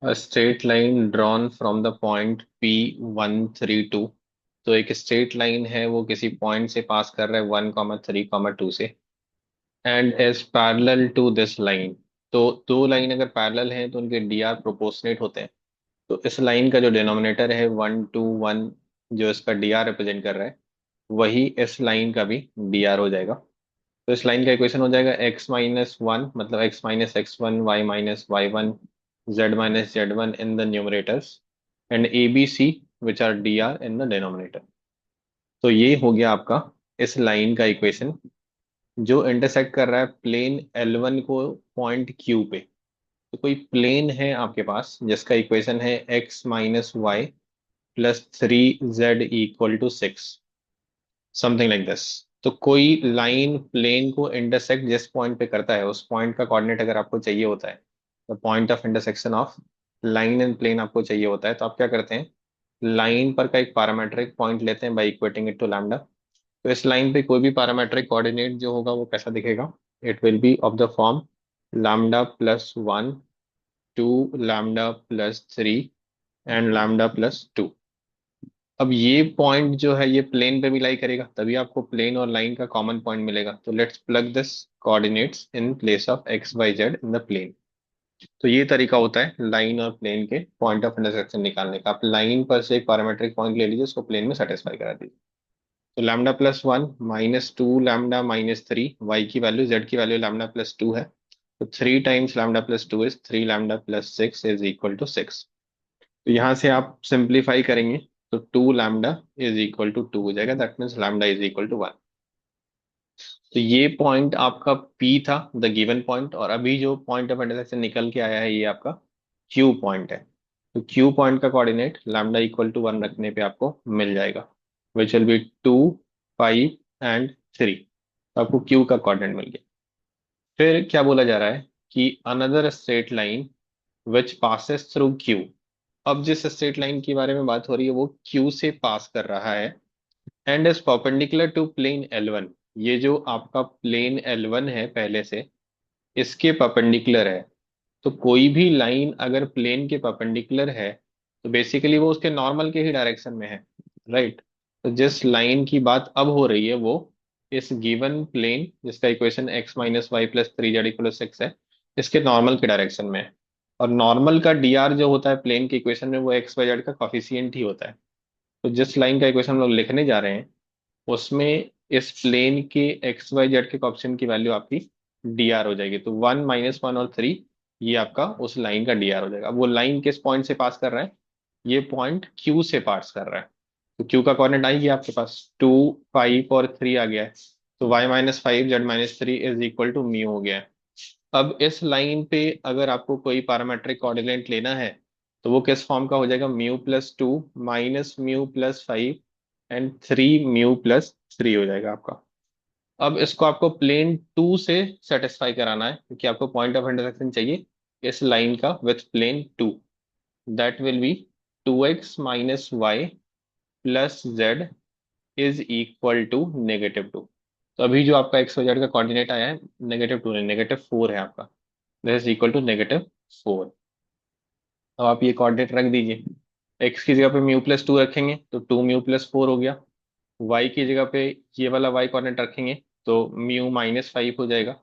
A straight line drawn from the point P132। तो एक straight line है, वो किसी पॉइंट से पास कर रहा है 1, 3, 2 से, and is parallel to this line. तो दो लाइन अगर पैरेलल हैं तो उनके डी आर प्रोपोर्शनेट होते हैं। तो इस लाइन का जो डिनोमिनेटर है 1, 2, 1, जो इसका डी आर रिप्रेजेंट कर रहा है, वही इस लाइन का भी डी आर हो जाएगा। तो इस लाइन का इक्वेशन हो जाएगा x-1, मतलब x-x1, y-y1, z-z1 in the numerators, and A B C which are D R in the denominator. तो ये हो गया आपका इस लाइन का इक्वेशन, जो इंटरसेक्ट कर रहा है प्लेन L1 को पॉइंट Q पे। तो कोई प्लेन है आपके पास जिसका इक्वेशन है x-y + 3z = 6, something like this. तो कोई लाइन प्लेन को इंटरसेक्ट जिस पॉइंट पे करता है, उस पॉइंट का कोऑर्डिनेट अगर आपको चाहिए होता है, the point of intersection of line and plane आपको चाहिए होता है, तो आप क्या करते हैं, लाइन पर का एक पैरामेट्रिक पॉइंट लेते हैं by equating it to lambda. तो इस लाइन पे कोई भी पैरामेट्रिक कोऑर्डिनेट जो होगा वो कैसा दिखेगा, it will be of the form λ+1, 2, λ+3 and λ+2। अब ये पॉइंट जो है ये प्लेन पे भी लाई करेगा, तभी आपको प्लेन और लाइन का कॉमन पॉइंट मिलेगा। तो let's plug this coordinates in place of x y z in the plane. तो ये तरीका होता है लाइन और प्लेन के पॉइंट ऑफ इंटरसेक्शन निकालने का। आप लाइन पर से एक पैरामेट्रिक पॉइंट ले लीजिए, उसको प्लेन में सेटिस्फाई करा दीजिए। तो λ+1 -2 λ-3, वाई की वैल्यू, जेड की वैल्यू λ+2 है। तो 3 टाइम्स λ+2 इज 3λ+6 = 6। तो यहाँ से आप सिंप्लीफाई करेंगे तो 2λ = 2 हो जाएगा, दैट मीन्स λ = 1। तो ये पॉइंट आपका P था, द गिवन पॉइंट, और अभी जो पॉइंट ऑफ इंटरसेक्शन निकल के आया है ये आपका Q पॉइंट है। तो Q पॉइंट का कोऑर्डिनेट λ = 1 रखने पे आपको मिल जाएगा, विच विल बी 2, 5 एंड 3। तो आपको Q का कोऑर्डिनेट मिल गया। फिर क्या बोला जा रहा है कि another straight line which passes through Q। अब जिस स्ट्रेट लाइन के बारे में बात हो रही है वो Q से पास कर रहा है, and is perpendicular to plane L1। ये जो आपका प्लेन L1 है पहले से, इसके परपेंडिकुलर है। तो कोई भी लाइन अगर प्लेन के परपेंडिकुलर है तो बेसिकली वो उसके नॉर्मल के ही डायरेक्शन में है, राइट। तो जिस लाइन की बात अब हो रही है वो इस गिवन प्लेन जिसका इक्वेशन x-y + 3z = 6 है, इसके नॉर्मल के डायरेक्शन में है। और नॉर्मल का डी आर जो होता है प्लेन के इक्वेशन में, वो एक्स वाई जेड का कॉफिशिएंट ही होता है। तो जिस लाइन का इक्वेशन हम लोग लिखने जा रहे हैं उसमें इस प्लेन के एक्स वाई जेड के ऑप्शन की वैल्यू आपकी डी आर हो जाएगी। तो 1, -1 और 3, ये आपका उस लाइन का डी आर हो जाएगा। अब वो लाइन किस पॉइंट से पास कर रहा है, ये पॉइंट क्यू से पास कर रहा है। तो क्यू का कोऑर्डिनेट आएगी आपके पास 2, 5 और 3 आ गया है। तो y-5 z-3 = म्यू हो गया है। अब इस लाइन पे अगर आपको कोई पैरामेट्रिक कोऑर्डिनेट लेना है तो वो किस फॉर्म का हो जाएगा, μ+2 -μ+5 एंड 3μ+3 हो जाएगा आपका। अब इसको आपको प्लेन 2 से सेटिस्फाई कराना है, क्योंकि आपको पॉइंट ऑफ इंटरसेक्शन चाहिए इस लाइन का with plane 2। That will be 2x - y + z = -2। तो अभी जो आपका x y z का कोऑर्डिनेट आया है -2 नहीं, -4 है आपका। This is equal to -4। अब आप ये कोऑर्डिनेट रख दीजिए। x की जगह पे μ+2 रखेंगे तो 2μ+4 हो गया। y की जगह पे ये वाला y कोऑर्डिनेट रखेंगे तो μ-5 हो जाएगा।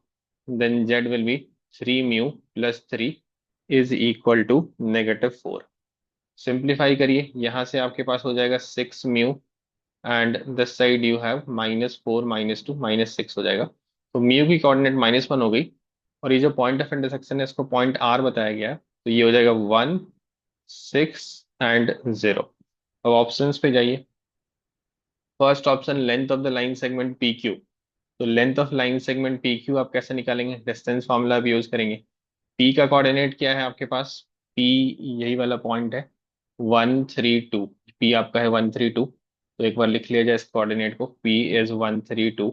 Then z will be 3μ+3 = -4। Simplify करिए, यहाँ से आपके पास हो जाएगा 6μ, and this side you have -4 -2 -6 हो जाएगा। तो म्यू की कोऑर्डिनेट -1 हो गई, और ये जो पॉइंट ऑफ इंटरसेक्शन है इसको पॉइंट आर बताया गया है, तो ये हो जाएगा 1, 6 एंड 0। अब ऑप्शंस पे जाइए। First option, length of the line segment P Q. तो length of line segment P Q आप कैसे निकालेंगे, डिस्टेंस फार्मूला भी यूज करेंगे। पी का कोऑर्डिनेट क्या है आपके पास, पी यही वाला पॉइंट है 1, 3, 2। पी आपका है 1, 3, 2। तो एक बार लिख लिया जाए इस कोऑर्डिनेट को, पी इज 1, 3, 2।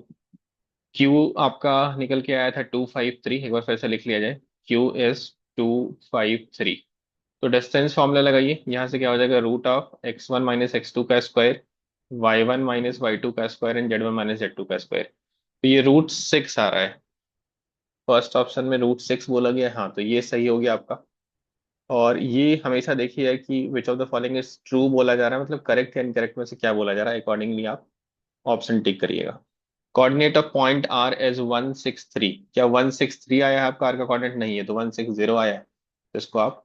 क्यू आपका निकल के आया था 2, 5, 3। एक बार फिर से लिख लिया जाए, क्यू इज 2, 5, 3। तो डिस्टेंस फॉर्मूला लगाइए, यहाँ से क्या हो जाएगा, √x1 - x2 का स्क्वायर, y1 - y2 का स्क्वायर एंड z1 - z2 का स्क्वायर। तो ये √6 आ रहा है। फर्स्ट ऑप्शन में √6 बोला गया है, हाँ, तो ये सही हो गया आपका। और ये हमेशा देखिए है कि which of the following is true बोला जा रहा है, मतलब करेक्ट या इनकरेक्ट में से क्या बोला जा रहा है, अकॉर्डिंगली आप ऑप्शन टिक करिएगा। Coordinate of point are as 163, क्या 163 आया है आपका आर का कोऑर्डिनेट? नहीं है, तो 160 आया है, तो इसको आप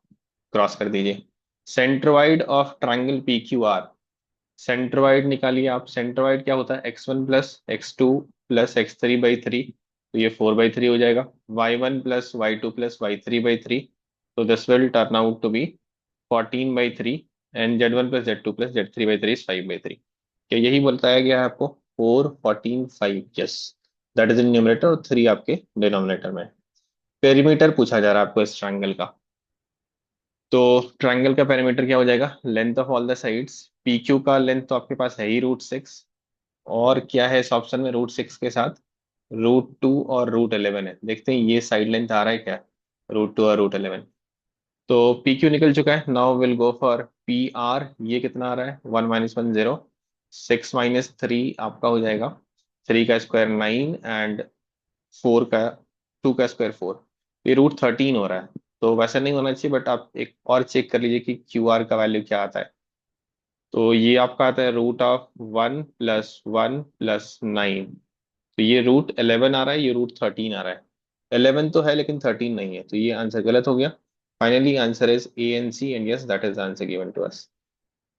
क्रॉस कर दीजिए। Centroid of triangle P Q R, centroid निकालिए आप। सेंट्रोइड क्या होता है? x1 + x2 + x3/3, तो ये 4/3 हो जाएगा। y1 + y2 + y3/3, तो this will turn out to be 14/3, and z1 + z2 + z3/3 is 5/3। क्या यही बताया गया है आपको? 4, 14, 5, yes, that is in numerator और 3 आपके डिनोमिनेटर में। पेरीमीटर पूछा जा रहा है आपको इस ट्रायंगल का। तो ट्रायंगल का पेरीमीटर क्या हो जाएगा? Length of all the sides, P Q का लेंथ तो आपके पास है ही √6, और क्या है इस ऑप्शन में √6 के साथ? √2 और √11 है। देखते हैं ये साइड लेंथ आ रहा है क्या, √2 और √11। तो पी क्यू निकल चुका है। Now will go for P R, ये कितना आ रहा है? 1 - 1 0, 6 - 3 आपका हो जाएगा 3 का स्क्वायर 9, एंड 4 का 2 का स्क्वायर 4, ये √13 हो रहा है। तो वैसा नहीं होना चाहिए, बट आप एक और चेक कर लीजिए कि क्यू आर का वैल्यू क्या आता है। तो ये आपका आता है √1 + 1 + 9, तो ये √11 आ रहा है, ये √13 आ रहा है। 11 तो है लेकिन 13 नहीं है, तो ये आंसर गलत हो गया। Finally answer is A and C, and yes that is answer given to us.